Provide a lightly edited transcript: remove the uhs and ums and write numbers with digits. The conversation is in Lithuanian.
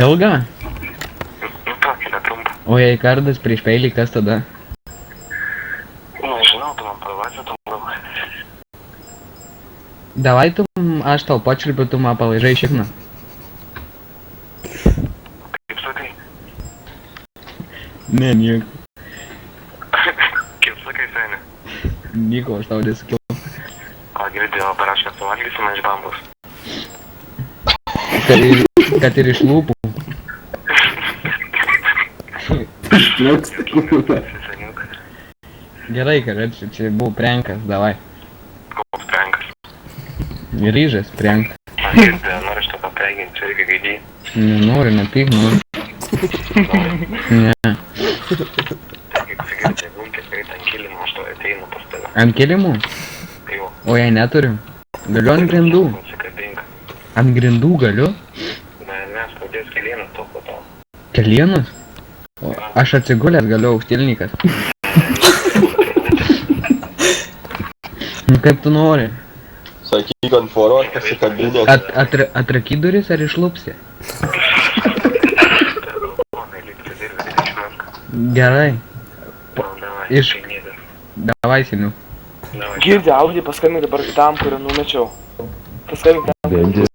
Ilga? Nu tokį netrumpą. O jei kardas prieš peilį, kas tada? Nežinau, tu man pavaizą, tu man Давай tu, aš tau pačiulpiu, tu man palaižai šikną. kaip sakai. Ne, nieko. Kaip sakai, seni. Nieko, aš tau nesakiau. O girdėjau, parašė, suvalgysime iš bambus. Kad ir iš lūpų. Seniuk. Gerai, karoči, čia buvo prankas, davai. Koks prankas. Ryžas, prank. Aš girdėjau, noriu šitą papreiginti, čia irgi gaidį. Nenori, nepyk, nori. Ne. Kaip sakyt, gulkės greit ant kilimo, aš to ateinu pas tave. Ant kilimų? Jo. O jei neturiu? Galiu ant grindų. Atsikabink. Ant grindų galiu? Ne, skaudės kelieną to po to. Kelienas? O, aš atsigulęs galiu aukštilnykas. Nu kaip tu nori? Sakyk ant foros pasikabinę. Atraky duris ar išlupsi? Gerai. Iš... Davai, seniau. Girdi, Audi, paskambink dabar tam, kurio numečiau. Paskambink tam.